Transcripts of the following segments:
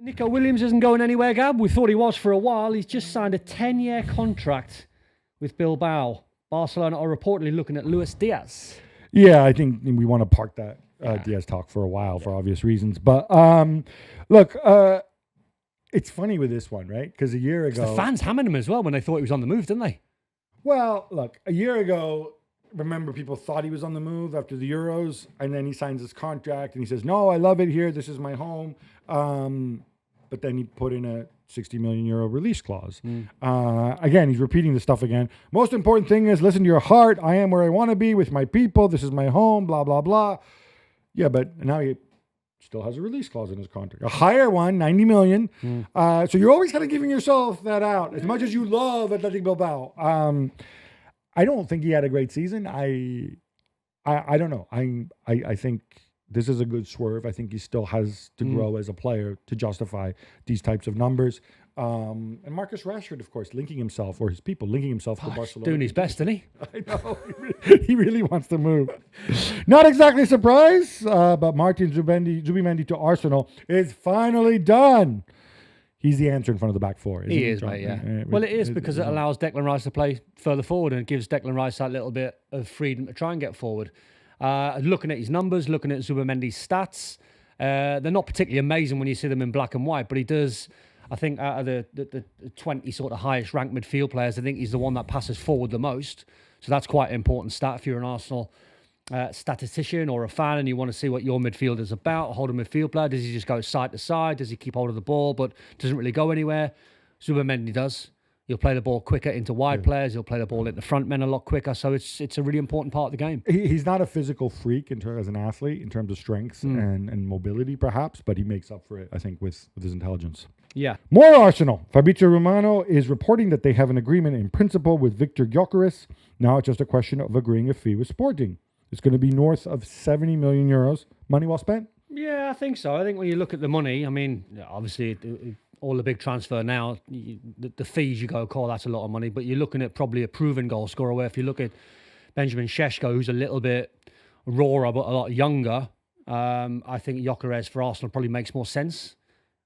Nico Williams isn't going anywhere, Gab. We thought he was for a while. He's just signed a 10-year contract with Bilbao. Barcelona are reportedly looking at Luis Diaz. Yeah, I think we want to park that Diaz talk for a while for obvious reasons. But look, it's funny with this one, right? Because a year ago... The fans hammered him as well when they thought he was on the move, didn't they? Well, look, a year ago, remember people thought he was on the move after the Euros, and then he signs his contract and he says, no, I love it here. This is my home. But then he put in a 60 million euro release clause. Again, he's repeating the stuff again. Most important thing is listen to your heart. I am where I want to be with my people. This is my home, blah, blah, blah. Yeah, but now he still has a release clause in his contract. A higher one, 90 million. So you're always kind of giving yourself that out. As much as you love Athletic Bilbao. I don't think he had a great season. I don't know. I think this is a good swerve. I think he still has to grow as a player to justify these types of numbers. And Marcus Rashford, of course, linking himself, or his people linking himself to Barcelona. Doing his best, isn't he? I know. He really wants to move. Not exactly a surprise, but Martin Zubimendi to Arsenal is finally done. He's the answer in front of the back four. He is, mate, yeah. Well, it is because it allows Declan Rice to play further forward and it gives Declan Rice that little bit of freedom to try and get forward. Looking at his numbers, looking at Zubimendi's stats, they're not particularly amazing when you see them in black and white, but he does, I think, out of the 20 sort of highest ranked midfield players, I think he's the one that passes forward the most. So that's quite an important stat if you're an Arsenal statistician or a fan and you want to see what your midfield is about. A holding midfield player, does he just go side to side? Does he keep hold of the ball but doesn't really go anywhere? Zubimendi does. He'll play the ball quicker into wide players. He'll play the ball into front men a lot quicker. So it's a really important part of the game. He's not a physical freak as an athlete in terms of strength and mobility, perhaps, but he makes up for it, I think, with his intelligence. Yeah. More Arsenal. Fabrizio Romano is reporting that they have an agreement in principle with Victor Gyökeres. Now it's just a question of agreeing a fee with Sporting. It's going to be north of 70 million euros. Money well spent? Yeah, I think so. I think when you look at the money, I mean, obviously, all the big transfer now, the fees you go call, that's a lot of money, but you're looking at probably a proven goal scorer, where if you look at Benjamin Šeško, who's a little bit rawer but a lot younger, I think Gyökeres for Arsenal probably makes more sense.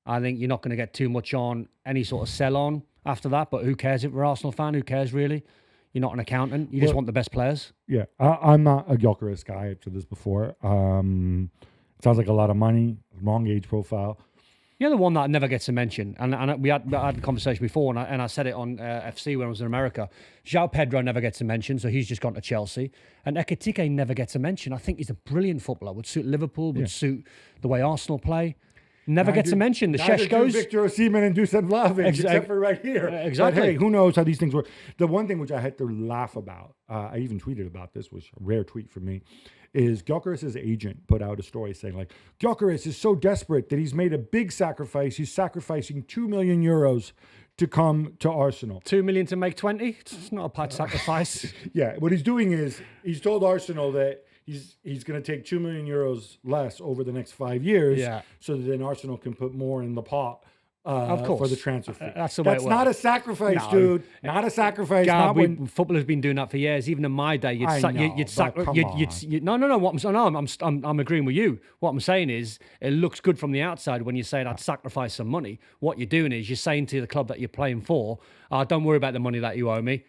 I think you're not going to get too much on any sort of sell-on after that, but who cares if you're an Arsenal fan? Who cares, really? You're not an accountant. You just want the best players. Yeah, I'm not a Gyökeres guy. I've said this before. It sounds like a lot of money, wrong age profile. You're the one that never gets a mention. And we had a conversation before, and I said it on FC when I was in America. João Pedro never gets a mention, so he's just gone to Chelsea. And Ekitike never gets a mention. I think he's a brilliant footballer. Would suit Liverpool, would suit the way Arsenal play. Never gets a mention. The Šeškos. Victor Osimhen and Dusan Vlahovic, except for right here. Exactly. But hey, who knows how these things work. The one thing which I had to laugh about, I even tweeted about this, was a rare tweet for me, is Gyökeres' agent put out a story saying, like, Gyökeres is so desperate that he's made a big sacrifice. He's sacrificing 2 million euros to come to Arsenal. 2 million to make 20? It's not a bad sacrifice. Yeah, what he's doing is he's told Arsenal that he's going to take 2 million euros less over the next 5 years, so that then Arsenal can put more in the pot of course. for the transfer fee. That's the way That's it not works. a sacrifice, dude. Not a sacrifice. God, football has been doing that for years. Even in my day, you'd I'm agreeing with you. What I'm saying is, it looks good from the outside when you say I'd sacrifice some money. What you're doing is you're saying to the club that you're playing for, don't worry about the money that you owe me.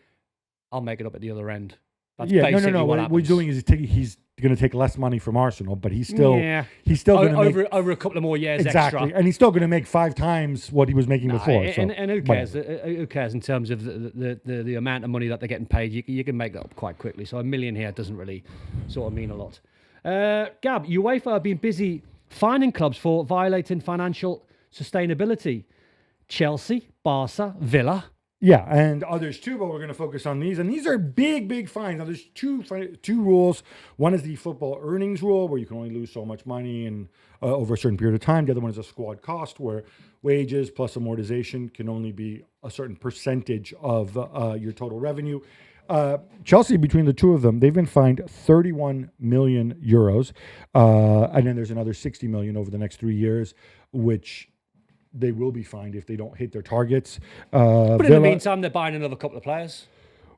I'll make it up at the other end. That's basically no. What we're doing is he's going to take less money from Arsenal, but he's still going to over a couple of more years extra, and he's still going to make 5 times what he was making before. And who cares? Who cares in terms of the amount of money that they're getting paid? You can make that up quite quickly. So $1 million here doesn't really sort of mean a lot. Gab, UEFA have been busy fining clubs for violating financial sustainability. Chelsea, Barca, Villa. Yeah, and others too, but we're going to focus on these. And these are big, big fines. Now, there's two rules. One is the football earnings rule, where you can only lose so much money over a certain period of time. The other one is a squad cost, where wages plus amortization can only be a certain percentage of your total revenue. Chelsea, between the two of them, they've been fined 31 million euros. And then there's another 60 million over the next 3 years, which they will be fined if they don't hit their targets. But in the meantime, they're buying another couple of players.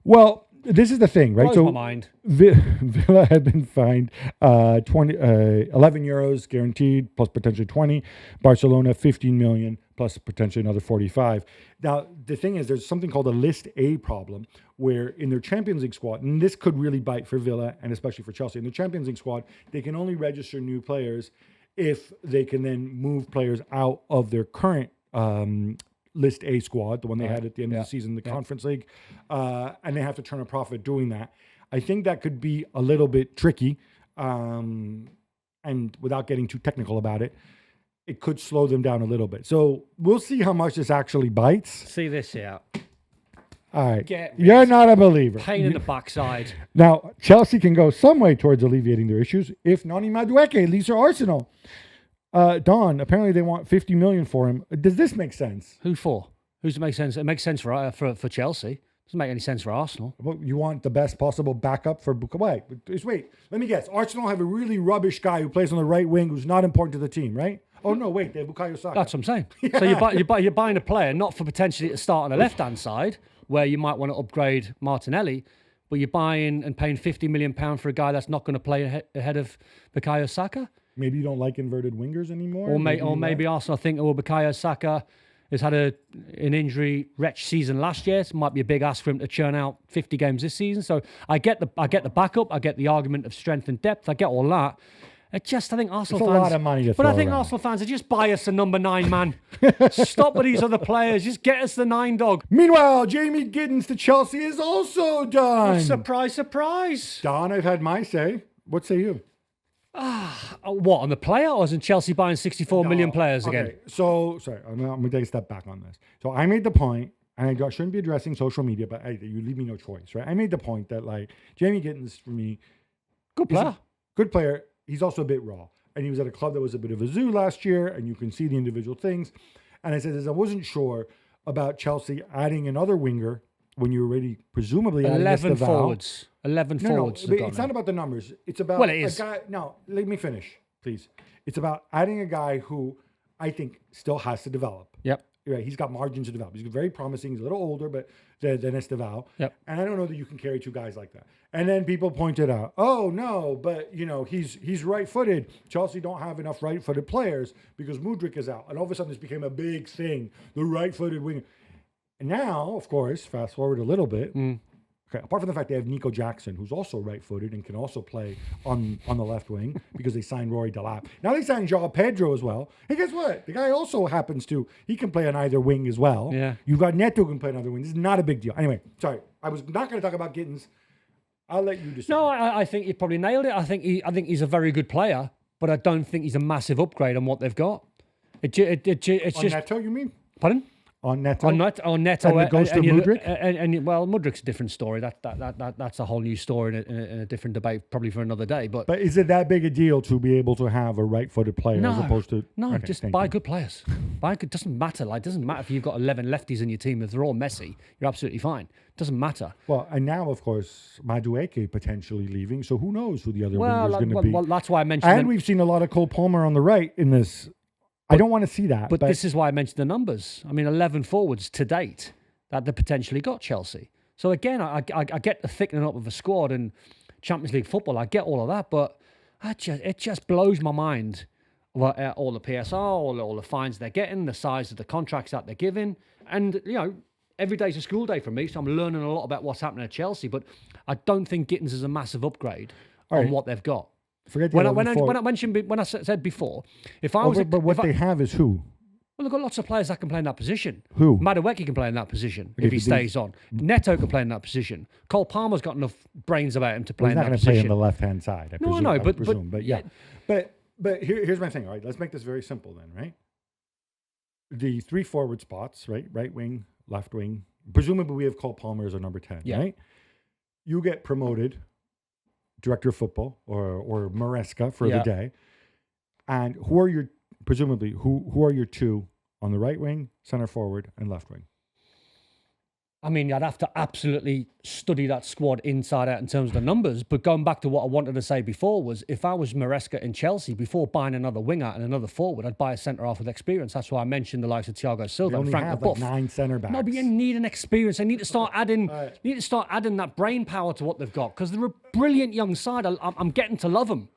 Well, this is the thing, right? Blows my mind. Villa had been fined 11 euros guaranteed plus potentially 20. Barcelona 15 million plus potentially another 45. Now, the thing is, there's something called a List A problem where in their Champions League squad, and this could really bite for Villa and especially for Chelsea, in the Champions League squad, they can only register new players if they can then move players out of their current List A squad, the one they had at the end of the season, the Conference League, and they have to turn a profit doing that. I think that could be a little bit tricky, and without getting too technical about it, it could slow them down a little bit. So we'll see how much this actually bites. See this here. All right. You're not a believer. Pain in the backside. Now, Chelsea can go some way towards alleviating their issues if Nani Madueke leaves for Arsenal. Don, apparently they want 50 million for him. Does this make sense? Who for? Who's it make sense? It makes sense for Chelsea. Doesn't make any sense for Arsenal. Well, you want the best possible backup for Bukayo. Wait, let me guess. Arsenal have a really rubbish guy who plays on the right wing who's not important to the team, right? Oh no, wait, they have Bukayo Saka. That's what I'm saying. Yeah. So you're buying a player not for potentially to start on the left hand side where you might want to upgrade Martinelli, but you're buying and paying £50 million for a guy that's not going to play ahead of Bukayo Saka. Maybe you don't like inverted wingers anymore. Or maybe Arsenal think, oh, Bukayo Saka has had an injury wretched season last year. So it might be a big ask for him to churn out 50 games this season. So I get the backup. I get the argument of strength and depth. I get all that. I think Arsenal fans... It's a lot of money to throw But I think around. Arsenal fans are just buy us a number 9 man. Stop with these other players. Just get us the 9 dog. Meanwhile, Jamie Giddens to Chelsea is also done. Surprise, surprise. Don, I've had my say. What say you? What, on the player, or isn't Chelsea buying 64 million players again? Okay, so, sorry, I'm going to take a step back on this. So I made the point, and I shouldn't be addressing social media, but hey, you leave me no choice, right? I made the point that, like, Jamie Giddens, for me... Good player. Good player. He's also a bit raw. And he was at a club that was a bit of a zoo last year, and you can see the individual things. And I said, I wasn't sure about Chelsea adding another winger when you were already presumably adding 11 forwards. 11 forwards. No, it's not about the numbers. It's about well, it is. a guy. No, let me finish, please. It's about adding a guy who I think still has to develop. Yep. Right, he's got margin to develop. He's very promising. He's a little older, but than Esteval. Yep. And I don't know that you can carry 2 guys like that. And then people pointed out, oh no, but he's right-footed. Chelsea don't have enough right-footed players because Mudryk is out. And all of a sudden this became a big thing. The right-footed winger. And now, of course, fast forward a little bit. Okay, apart from the fact they have Nico Jackson, who's also right-footed and can also play on the left wing because they signed Rory Delap. Now they signed João Pedro as well. Hey, guess what? The guy also he can play on either wing as well. Yeah. You've got Neto who can play on either wing. This is not a big deal. Anyway, sorry. I was not going to talk about Gittins. I'll let you decide. No, I think you probably nailed it. I think he's a very good player, but I don't think he's a massive upgrade on what they've got. It's on just... Neto, you mean? Pardon? On Neto? On Neto. And it goes to Mudryk? Well, Mudryk's a different story. That's a whole new story in a different debate, probably for another day. But is it that big a deal to be able to have a right-footed player as opposed to... No, okay, just buy good players. It doesn't matter. It doesn't matter if you've got 11 lefties in your team. If they're all messy, you're absolutely fine. It doesn't matter. Well, and now, of course, Madueke potentially leaving. So who knows who the other winger is going to be. Well, that's why I mentioned... And we've seen a lot of Cole Palmer on the right in this... I don't want to see that. But this is why I mentioned the numbers. I mean, 11 forwards to date that they potentially got Chelsea. So again, I get the thickening up of a squad and Champions League football. I get all of that, but it just blows my mind. All the PSR, all the fines they're getting, the size of the contracts that they're giving. And, every day's a school day for me, so I'm learning a lot about what's happening at Chelsea. But I don't think Gittins is a massive upgrade on what they've got. Forget when I said before, if I was, they have is who? Well, they've got lots of players that can play in that position. Who? Madueke can play in that position if he stays on. Neto can play in that position. Cole Palmer's got enough brains about him to play in that position. He's not going to play on the left-hand side. But here's my thing. All right, let's make this very simple then, right? The 3 forward spots, right? Right wing, left wing. Presumably we have Cole Palmer as our number 10, right? You get promoted director of football or Maresca for the day. And who are your 2 on the right wing, center forward, and left wing? I mean, I'd have to absolutely study that squad inside out in terms of the numbers. But going back to what I wanted to say before was, if I was Maresca in Chelsea, before buying another winger and another forward, I'd buy a centre-half with experience. That's why I mentioned the likes of Thiago Silva and Frank have LaBeouf. 9 centre-backs. No, but you need an experience. They need to start adding. Need to start adding that brain power to what they've got, because they're a brilliant young side. I'm getting to love them.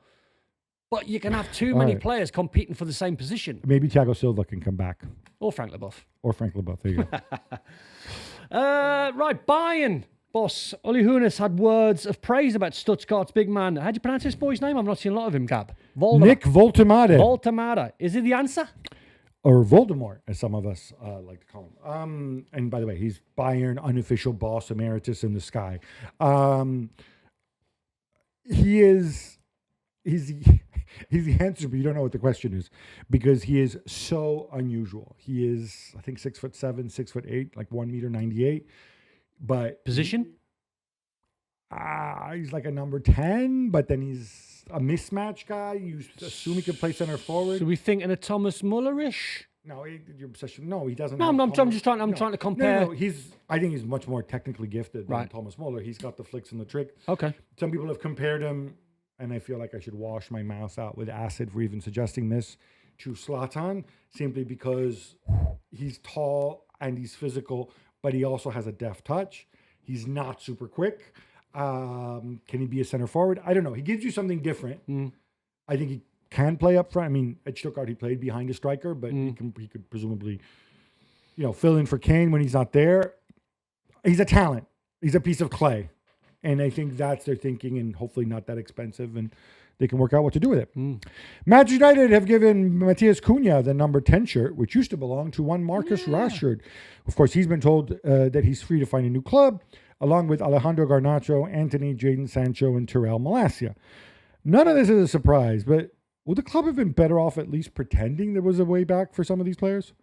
But you can have too many players competing for the same position. Maybe Thiago Silva can come back. Or Frank LaBeouf. There you go. Right, Bayern boss Uli Hoeneß had words of praise about Stuttgart's big man. How do you pronounce this boy's name? I've not seen a lot of him, Gab. Nick Woltemade. Woltemade. Is he the answer? Or Voldemort, as some of us like to call him. And by the way, he's Bayern unofficial boss emeritus in the sky. He's the answer, but you don't know what the question is, because he is so unusual. He is, I think, 6'7", 6'8", like 1.98 m. But position? He's like a number 10, but then he's a mismatch guy. You assume he could play center forward. So we thinking of Thomas Mullerish? No, your obsession. No, he doesn't. No, I'm just trying. I'm trying to compare. No, I think he's much more technically gifted than Thomas Muller. He's got the flicks and the trick. Okay. Some people have compared him, and I feel like I should wash my mouth out with acid for even suggesting this, to Zlatan, simply because he's tall and he's physical, but he also has a deft touch. He's not super quick. Can he be a center forward? I don't know. He gives you something different. I think he can play up front. I mean, at Stuttgart, he played behind a striker, but he could presumably, fill in for Kane when he's not there. He's a talent. He's a piece of clay. And I think that's their thinking, and hopefully not that expensive, and they can work out what to do with it. Manchester United have given Matthias Cunha the number 10 shirt, which used to belong to one Marcus Rashford. Of course, he's been told that he's free to find a new club, along with Alejandro Garnacho, Anthony, Jadon Sancho, and Tyrell Malacia. None of this is a surprise, but would the club have been better off at least pretending there was a way back for some of these players?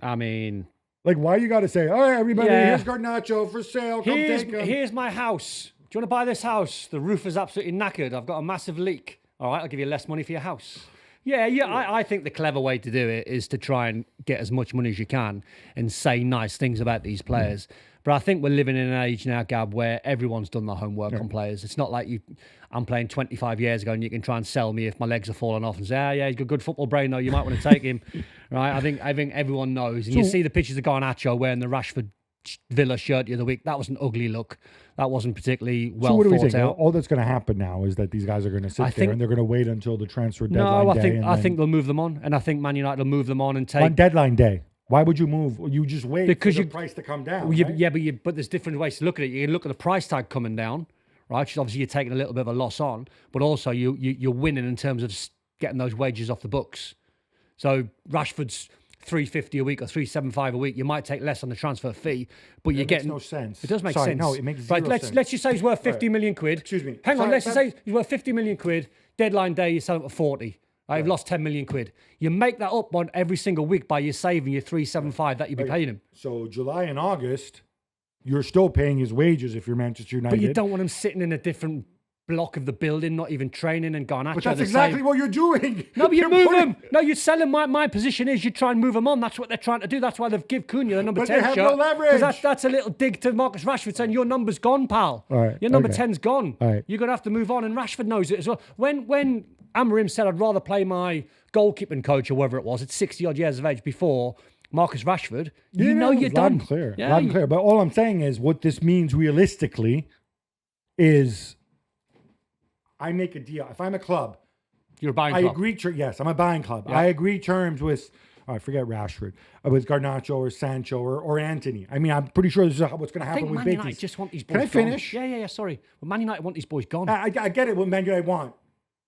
I mean, like, why you got to say, all right, everybody, here's Garnacho for sale, come take him. Here's my house. Do you want to buy this house? The roof is absolutely knackered. I've got a massive leak. All right, I'll give you less money for your house. Yeah. I think the clever way to do it is to try and get as much money as you can and say nice things about these players. But I think we're living in an age now, Gab, where everyone's done their homework on players. It's not like I'm playing 25 years ago and you can try and sell me if my legs are falling off and say, he's got a good football brain, though. You might want to take him. Right? I think everyone knows. And you see the pictures of Garnacho wearing the Rashford Villa shirt the other week. That was an ugly look. That wasn't particularly well thought out. So what do we think? All that's going to happen now is that these guys are going to sit there and they're going to wait until the transfer deadline day. I think they'll move them on. And I think Man United will move them on and take... On deadline day. Why would you move? You just wait for the price to come down. Right? But there's different ways to look at it. You can look at the price tag coming down, right? Which obviously you're taking a little bit of a loss on, but also you're winning in terms of getting those wages off the books. So Rashford's $350 a week or $375 a week. You might take less on the transfer fee, but you're getting... It makes no sense. It does make sense. No, it makes zero sense. Let's just say he's worth 50 million quid. Excuse me. Hang on, let's just say he's worth 50 million quid. Deadline day, you sell him for 40. I've lost 10 million quid. You make that up on every single week by you saving your 375 that you'd be paying him. So July and August, you're still paying his wages if you're Manchester United. But you don't want him sitting in a different block of the building, not even training and Garnacho. But that's exactly what you're doing. No, but you move him. No, you're selling. My position is you try and move him on. That's what they're trying to do. That's why they've give Cunha the number 10 shirt. But they have no leverage. Because that's a little dig to Marcus Rashford saying your number's gone, pal. All right, your number 10's gone. All right. You're going to have to move on, and Rashford knows it as well. When Amorim said, I'd rather play my goalkeeping coach or whatever it was at 60-odd years of age before Marcus Rashford, you're done. Loud and clear. Loud and clear. But all I'm saying is what this means realistically is I make a deal. If I'm a club, you're a buying club. I agree. Yes, I'm a buying club. Yeah. I agree terms with, forget Rashford, with Garnacho or Sancho or Anthony. I mean, I'm pretty sure this is what's going to happen with Betis. Man United just want these boys Can I finish? Gone. Yeah, sorry. Well, Man United want these boys gone. I get it what Man United want.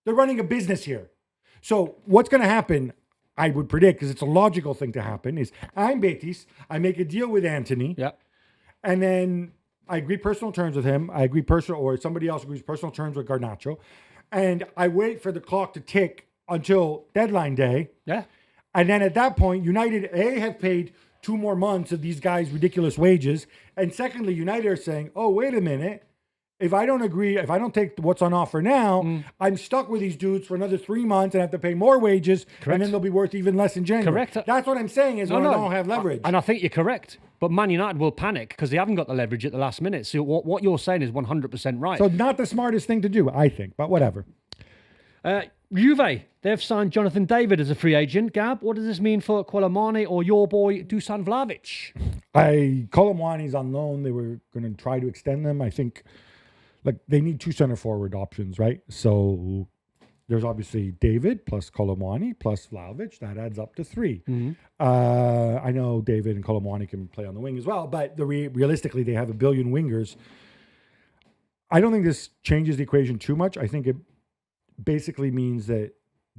They're running a business here. So what's going to happen, I would predict, because it's a logical thing to happen, is I'm Betis. I make a deal with Anthony. Yeah. And then I agree personal terms with him. I agree or somebody else agrees personal terms with Garnacho. And I wait for the clock to tick until deadline day. Yeah. And then at that point, United, A, have paid 2 more months of these guys' ridiculous wages. And secondly, United are saying, oh, wait a minute. if I don't agree, if I don't take what's on offer now, I'm stuck with these dudes for another 3 months and have to pay more wages, and then they'll be worth even less in January. Correct. That's what I'm saying is I don't have leverage. And I think you're correct. But Man United will panic because they haven't got the leverage at the last minute. So what you're saying is 100% right. So not the smartest thing to do, I think, but whatever. Juve, they've signed Jonathan David as a free agent. Gab, what does this mean for Kolomani or your boy Dusan Vlahovic? Kolomani's on loan. They were going to try to extend them. I think they need 2 center forward options, right? So there's obviously David plus Kolomani plus Vlahovic. That adds up to 3. I know David and Kolomani can play on the wing as well, but realistically, they have a billion wingers. I don't think this changes the equation too much. I think it basically means that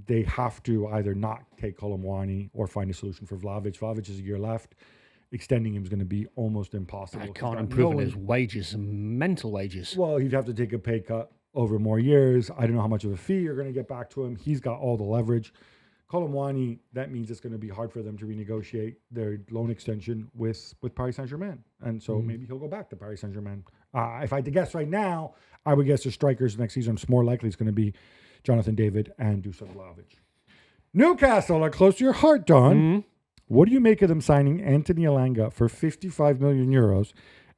they have to either not take Kolomani or find a solution for Vlahovic. Vlahovic has a year left. Extending him is going to be almost impossible. I can't improve his wages, mental wages. Well, he'd have to take a pay cut over more years. I don't know how much of a fee you're going to get back to him. He's got all the leverage. Kolomani, that means it's going to be hard for them to renegotiate their loan extension with Paris Saint-Germain. And so maybe he'll go back to Paris Saint-Germain. If I had to guess right now, I would guess the strikers next season, it's more likely it's going to be Jonathan David and Dusan Vlahovic. Newcastle are close to your heart, Don. What do you make of them signing Anthony Elanga for 55 million euros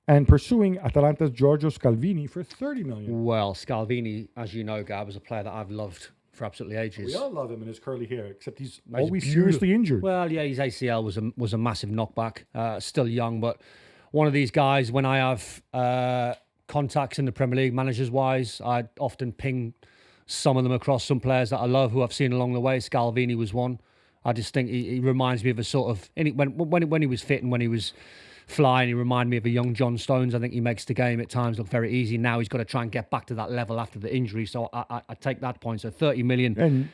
and pursuing Atalanta's Giorgio Scalvini for 30 million? Well, Scalvini, as you know, Gab, is a player that I've loved for absolutely ages. We all love him and his curly hair, except he's always seriously injured. Well, yeah, his ACL was a massive knockback. Still young, but one of these guys, when I have contacts in the Premier League, managers-wise, I often ping some of them across, some players that I love who I've seen along the way. Scalvini was one. I just think he reminds me of a sort of... When he was fit and when he was flying, he reminded me of a young John Stones. I think he makes the game at times look very easy. Now he's got to try and get back to that level after the injury. So I take that point. So 30 million. And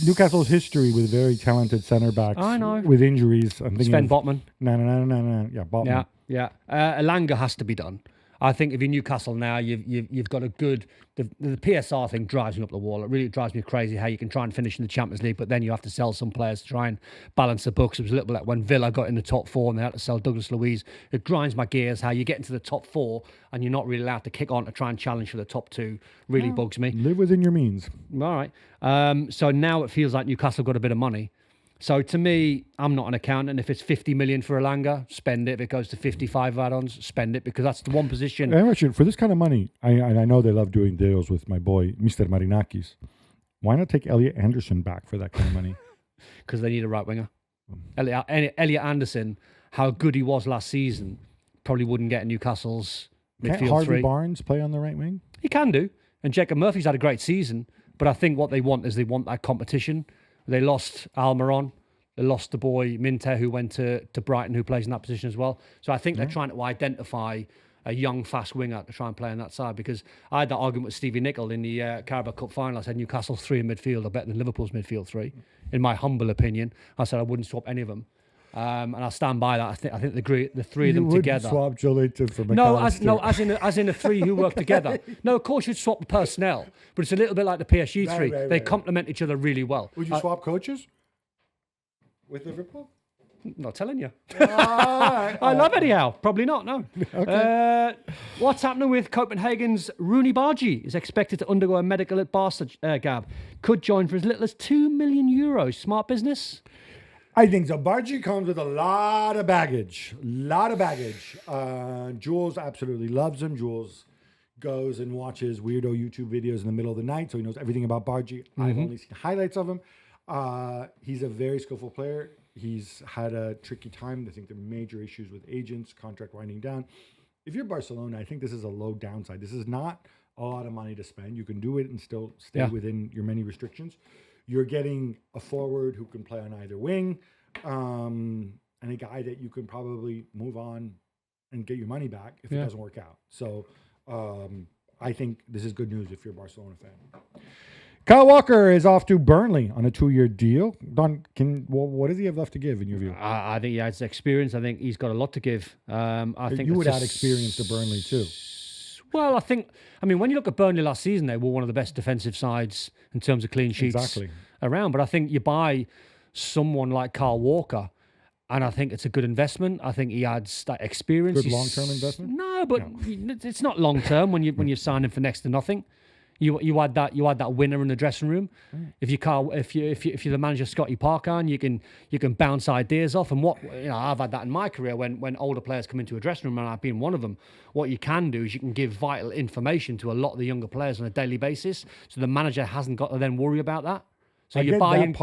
Newcastle's history with very talented centre backs. I know. With injuries. I'm thinking Sven Botman. No. Yeah, Botman. Yeah. Elanga has to be done. I think if you're Newcastle now, you've got a good... The PSR thing drives me up the wall. It really drives me crazy how you can try and finish in the Champions League, but then you have to sell some players to try and balance the books. It was a little bit like when Villa got in the top 4 and they had to sell Douglas Luiz. It grinds my gears how you get into the top 4 and you're not really allowed to kick on to try and challenge for the top 2. Really bugs me. Live within your means. All right. So now it feels like Newcastle got a bit of money. So to me, I'm not an accountant. If it's 50 million for Elanga, spend it. If it goes to 55 add-ons, spend it, because that's the one position. Richard, for this kind of money, I know they love doing deals with my boy, Mr. Marinakis. Why not take Elliot Anderson back for that kind of money? Because they need a right winger. Elliot Anderson, how good he was last season, probably wouldn't get Newcastle's midfield Can't Harvey 3. Barnes play on the right wing? He can do. And Jacob Murphy's had a great season. But I think what they want is that competition. They lost Almiron. They lost the boy Minte, who went to Brighton, who plays in that position as well. So I think they're trying to identify a young, fast winger to try and play on that side, because I had that argument with Stevie Nicol in the Carabao Cup final. I said Newcastle's 3 in midfield are better than Liverpool's midfield 3, in my humble opinion. I said I wouldn't swap any of them. And I stand by that. I think the 3 of them together. Swap Joelinton for McAllister. as in the 3 who work together. No, of course you'd swap the personnel, but it's a little bit like the PSG 3. They complement each other really well. Would you swap coaches with Liverpool? Not telling you. I love Eddie Howe. Probably not, no. Okay. What's happening with Copenhagen's Rooney Bargi is expected to undergo a medical at Barca, Gab. Could join for as little as €2 million. Smart business? I think so. Bargi comes with a lot of baggage. Jules absolutely loves him. Jules goes and watches weirdo YouTube videos in the middle of the night, so he knows everything about Bargi. I've only seen highlights of him. He's a very skillful player. He's had a tricky time. I think there are major issues with agents, contract winding down. If you're Barcelona, I think this is a low downside. This is not a lot of money to spend. You can do it and still stay within your many restrictions. You're getting a forward who can play on either wing, and a guy that you can probably move on and get your money back if it doesn't work out. So I think this is good news if you're a Barcelona fan. Kyle Walker is off to Burnley on a 2-year deal. Don, what does he have left to give in your view? I think he has experience. I think he's got a lot to give. I think you would add experience to Burnley too. Well, when you look at Burnley last season, they were one of the best defensive sides in terms of clean sheets around. But I think you buy someone like Kyle Walker, And I think it's a good investment. I think he adds that experience. Good long-term investment? No, but it's not long-term when you're signing for next to nothing. You add that winner in the dressing room. If you're the manager Scotty Parker, and you can bounce ideas off. And I've had that in my career when older players come into a dressing room, and I've been one of them. What you can do is you can give vital information to a lot of the younger players on a daily basis, so the manager hasn't got to then worry about that. So you're buying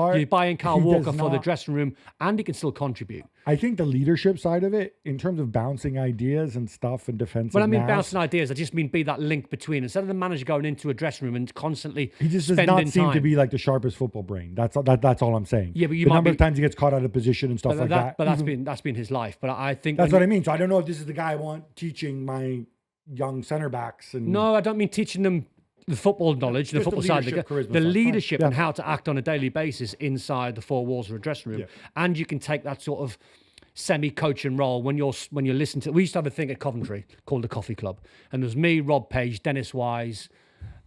Kyle Walker for the dressing room, and he can still contribute. I think the leadership side of it, in terms of bouncing ideas and stuff and defensive. When I mean bouncing ideas, I just mean be that link between. Instead of the manager going into a dressing room and constantly he just does not seem to be like the sharpest football brain. That's all I'm saying. Yeah, but the number of times he gets caught out of position and stuff like that. But that's been his life. But I think that's what I mean. So I don't know if this is the guy I want teaching my young center backs. No, I don't mean teaching them the football knowledge, the football side, the leadership and how to act on a daily basis inside the four walls of a dressing room. Yeah. And you can take that sort of semi-coaching role when you're listening to. We used to have a thing at Coventry called the Coffee Club, and there's me, Rob Page, Dennis Wise,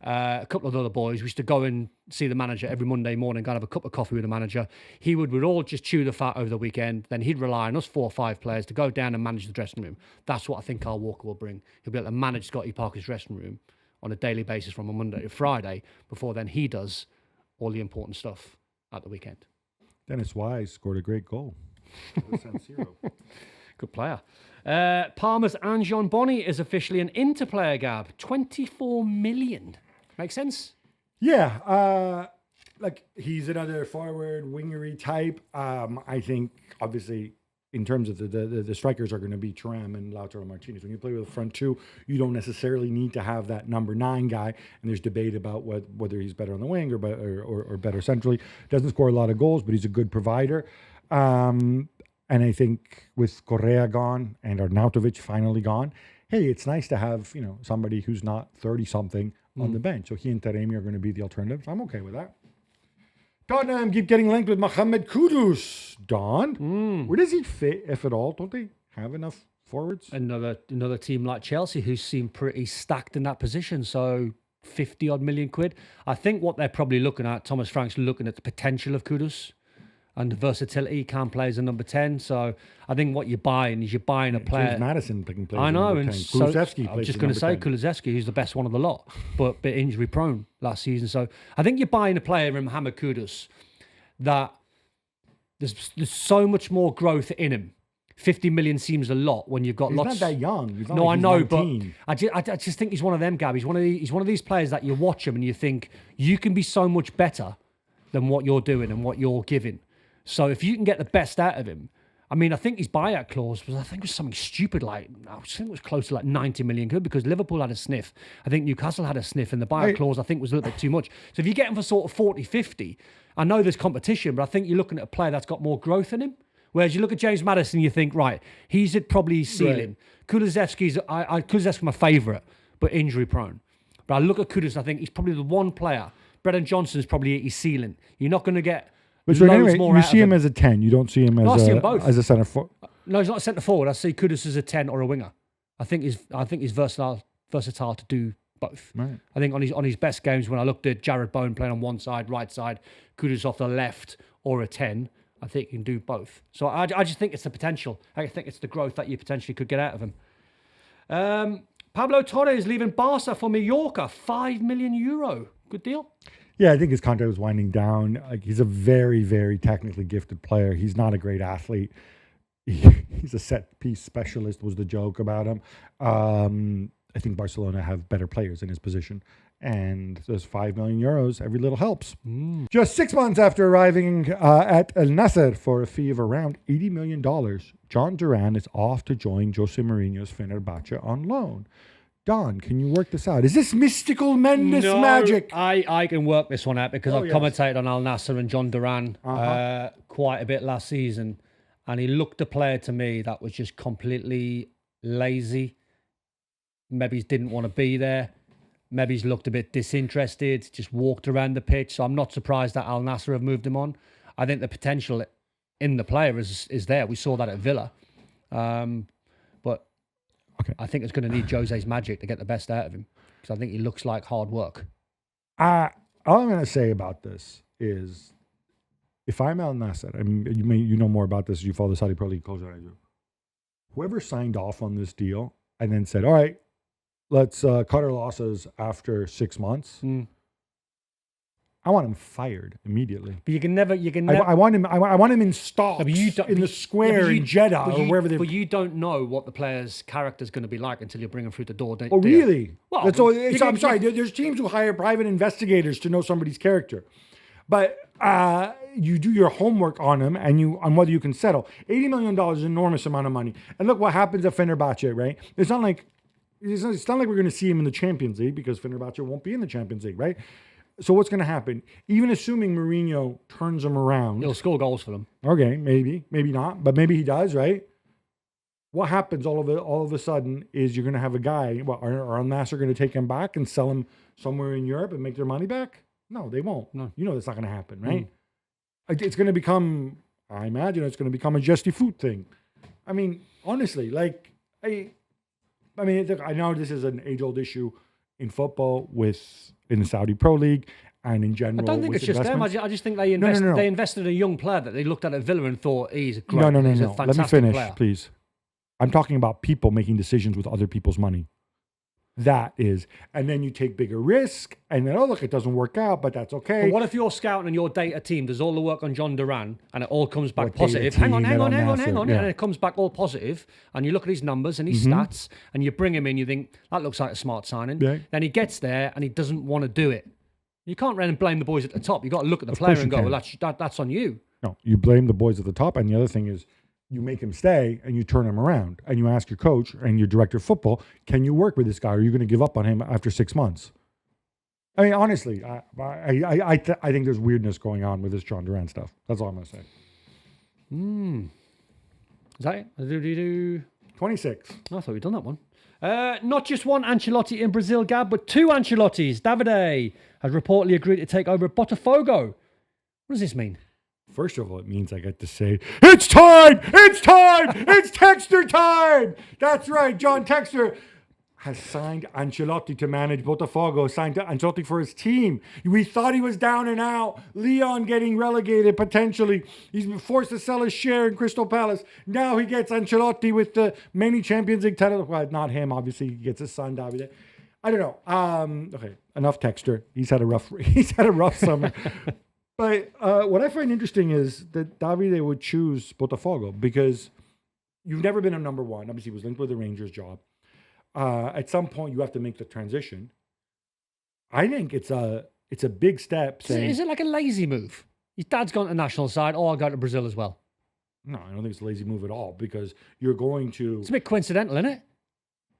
a couple of other boys. We used to go and see the manager every Monday morning, go and have a cup of coffee with the manager. We'd all just chew the fat over the weekend. Then he'd rely on us 4 or 5 players to go down and manage the dressing room. That's what I think Kyle Walker will bring. He'll be able to manage Scotty Parker's dressing room on a daily basis from a Monday to Friday, before then he does all the important stuff at the weekend. Dennis Wise scored a great goal. Good player. Parma's Anjon Bonny is officially an Inter player, Gab. 24 million. Makes sense? Yeah. He's another forward, wingery type. I think, obviously, in terms of the strikers are going to be Thuram and Lautaro Martinez. When you play with a front two, you don't necessarily need to have that number 9 guy. And there's debate about whether he's better on the wing or better centrally. Doesn't score a lot of goals, but he's a good provider. And I think with Correa gone and Arnautovic finally gone, hey, it's nice to have somebody who's not 30-something on the bench. So he and Taremi are going to be the alternatives. I'm okay with that. Tottenham keep getting linked with Mohammad Kudus. Don, where does he fit, if at all? Don't they have enough forwards? Another team like Chelsea who seem pretty stacked in that position. So 50-odd million quid. I think what they're probably looking at, Thomas Frank's looking at the potential of Kudus and the versatility. He can play as a number 10. So I think what you're buying is a player. James Maddison can play I know. And Kulusevski I was just going to say Kulusevski, who's the best one of the lot, but a bit injury prone last season. So I think you're buying a player in Mohammad Kudus that there's so much more growth in him. 50 million seems a lot when you've got he's lots. He's not that young. He's not no, like I know, 19. but I just think he's one of them, Gab. He's one of these players that you watch him and you think you can be so much better than what you're doing and what you're giving. So if you can get the best out of him, I mean, I think his buyout clause was something stupid, like I think it was close to like 90 million quid, because Liverpool had a sniff. I think Newcastle had a sniff, and the buyout clause I think was a little bit too much. So if you get him for sort of 40, 50, I know there's competition, but I think you're looking at a player that's got more growth in him. Whereas you look at James Maddison, you think, right, he's at probably his ceiling. Right. Kulusevski's my favourite, but injury prone. But I look at Kudus, I think he's probably the one player. Brendan Johnson's probably at his ceiling. You're not going to get loads more. You see him as a 10. You don't see him as a centre forward. No, he's not a centre forward. I see Kudus as a 10 or a winger. I think he's versatile to do both. Right. I think on his best games, when I looked at Jared Bowen playing on one side, right side, Kudus off the left, or a 10, I think he can do both. So I just think it's the potential. I think it's the growth that you potentially could get out of him. Pablo Torres leaving Barca for Mallorca, €5 million. Good deal. Yeah, I think his contract was winding down. He's a very, very technically gifted player. He's not a great athlete. He's a set-piece specialist, was the joke about him. I think Barcelona have better players in his position. And there's €5 million. Every little helps. Just 6 months after arriving at El Nasser for a fee of around $80 million, John Duran is off to join Jose Mourinho's Fenerbahce on loan. Don, can you work this out? Is this mystical Mendes magic? I can work this one out because I've commentated on Al Nassr and John Duran quite a bit last season. And he looked a player to me that was just completely lazy. Maybe he didn't want to be there. Maybe he's looked a bit disinterested, just walked around the pitch. So I'm not surprised that Al Nassr have moved him on. I think the potential in the player is there. We saw that at Villa. But I think it's going to need Jose's magic to get the best out of him, because I think he looks like hard work. All I'm going to say about this is if I'm Al Nassr, I mean, you know more about this. You follow the Saudi Pro League closer than I do. Whoever signed off on this deal and then said, "All right, let's cut our losses after 6 months." I want him fired immediately. But you can never. I want him. I want him in stocks in the square in Jeddah or wherever. But you don't know what the player's character is going to be like until you bring him through the door. Oh, really? Well, I'm sorry. There's teams who hire private investigators to know somebody's character, but you do your homework on him on whether you can settle. $80 million is an enormous amount of money. And look what happens at Fenerbahce, right? It's not like we're going to see him in the Champions League because Fenerbahce won't be in the Champions League, right? So what's going to happen? Even assuming Mourinho turns him around. He'll score goals for them. Okay, maybe not, but maybe he does, right? What happens all of a sudden is you're going to have a guy, are Al Nassr going to take him back and sell him somewhere in Europe and make their money back? No, they won't. No. You know that's not going to happen, right? It's going to become, I imagine it's going to become a Justy Foot thing. I mean, honestly, I know this is an age-old issue in football in the Saudi Pro League and in general. I don't think it's just them. I just think they invested in a young player that they looked at Villa and thought he's great. He's a fantastic Let me finish, player. Please. I'm talking about people making decisions with other people's money. That is, and then you take bigger risk, and then look, it doesn't work out, but that's okay. But what if you're scouting and your data team does all the work on John Duran and it all comes back positive? Hang on, and it comes back all positive, and you look at his numbers and his stats, and you bring him in, you think that looks like a smart signing. Yeah. Then he gets there and he doesn't want to do it. You can't really blame the boys at the top. You got to look at the player and go, well, that's on you. No, you blame the boys at the top, and the other thing is, you make him stay and you turn him around and you ask your coach and your director of football, can you work with this guy? Or are you going to give up on him after 6 months? I mean, honestly, I think there's weirdness going on with this John Duran stuff. That's all I'm going to say. Is that it? 26. I thought we'd done that one. Not just one Ancelotti in Brazil, Gab, but two Ancelottis. Davide has reportedly agreed to take over Botafogo. What does this mean? First of all, it means I get to say, it's time! It's time! It's Texter time! That's right, John Texter has signed Ancelotti to manage Botafogo, signed Ancelotti for his team. We thought he was down and out. Leon getting relegated, potentially. He's been forced to sell his share in Crystal Palace. Now he gets Ancelotti with the many Champions League titles. Well, not him, obviously. He gets his son, Davide. I don't know. Okay, enough Texter. He's had a rough summer. But what I find interesting is that Davide would choose Botafogo because you've never been a number one. Obviously, he was linked with the Rangers job. At some point, you have to make the transition. I think it's a big step. Is it like a lazy move? His dad's gone to the national side. I'll go to Brazil as well. No, I don't think it's a lazy move at all because you're going to... It's a bit coincidental, isn't it?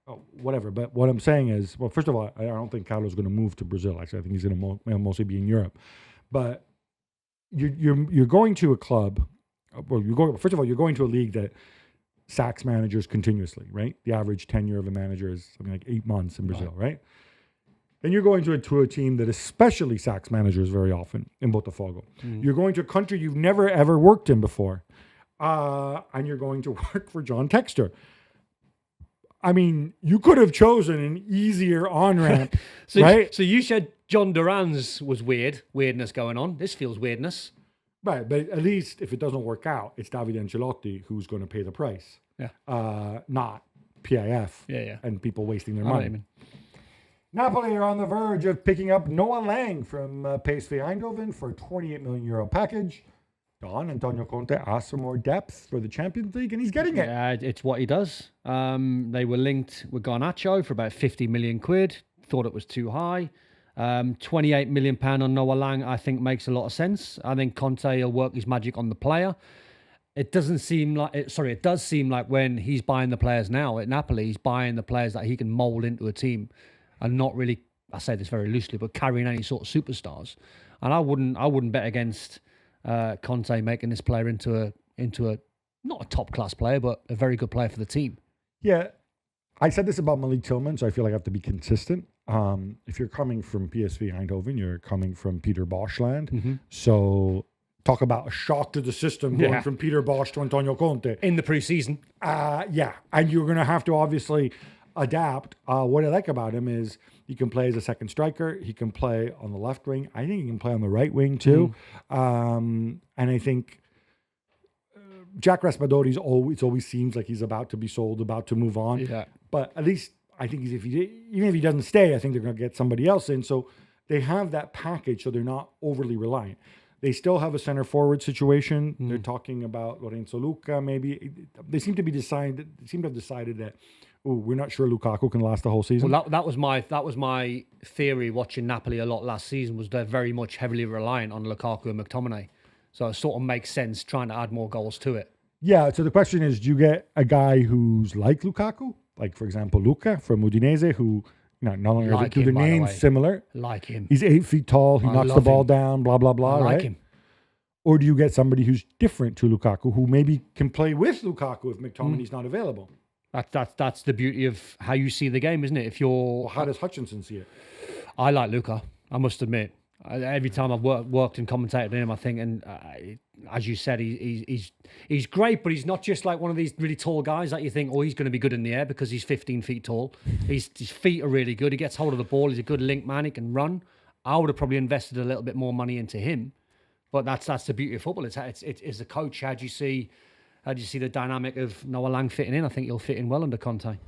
Oh, whatever. But what I'm saying is, well, first of all, I don't think Carlo's going to move to Brazil. Actually, I think he's going to mostly be in Europe. But... You're going to a club. Well, first of all, you're going to a league that sacks managers continuously, right? The average tenure of a manager is something like 8 months in Brazil, right? Then you're going to a team that especially sacks managers very often in Botafogo. You're going to a country you've never ever worked in before, and you're going to work for John Texter. I mean, you could have chosen an easier on-ramp, right? So you said John Duran's was weirdness going on. This feels weirdness. Right, but at least if it doesn't work out, it's Davide Ancelotti who's going to pay the price. Yeah. Not PIF and people wasting their money. Napoli are on the verge of picking up Noah Lang from PSV Eindhoven for a €28 million package. Don Antonio Conte asked for more depth for the Champions League, and he's getting it. Yeah, it's what he does. They were linked with Garnacho for about 50 million quid. Thought it was too high. £28 million on Noah Lang, I think, makes a lot of sense. I think Conte will work his magic on the player. It does seem like when he's buying the players now at Napoli, he's buying the players that he can mould into a team and not really, I say this very loosely, but carrying any sort of superstars. And I wouldn't bet against Conte making this player into a not a top class player, but a very good player for the team. Yeah, I said this about Malik Tillman, so I feel like I have to be consistent. If you're coming from PSV Eindhoven, you're coming from Peter Bosz land. Mm-hmm. So talk about a shock to the system going from Peter Bosz to Antonio Conte in the preseason. Yeah, and you're going to have to obviously adapt. What I like about him is he can play as a second striker. He can play on the left wing. I think he can play on the right wing too. And I think Jack Raspadori's always seems like he's about to be sold, about to move on. Yeah. But at least I think even if he doesn't stay, I think they're going to get somebody else in. So they have that package, so they're not overly reliant. They still have a center forward situation. They're talking about Lorenzo Luca. Maybe they seem to have decided that. Oh, we're not sure Lukaku can last the whole season. Well, that was my theory watching Napoli a lot last season. Was they're very much heavily reliant on Lukaku and McTominay. So it sort of makes sense trying to add more goals to it. Yeah, so the question is, do you get a guy who's like Lukaku? Like, for example, Luca from Udinese, who, not only Like do the him, by the names way. similar. Like him. He's 8 feet tall. He knocks the love ball him. down, blah, blah, blah, I like right? him. Or do you get somebody who's different to Lukaku, who maybe can play with Lukaku if McTominay's not available? That's the beauty of how you see the game, isn't it? If you're... Well, how does Hutchinson see it? I like Luca, I must admit. Every time I've worked and commentated on him, I think, and as you said, he's great, but he's not just like one of these really tall guys that you think, oh, he's going to be good in the air because he's 15 feet tall. His feet are really good. He gets hold of the ball. He's a good link man. He can run. I would have probably invested a little bit more money into him, but that's the beauty of football. It's a coach. How do you see the dynamic of Noah Lang fitting in? I think he'll fit in well under Conte.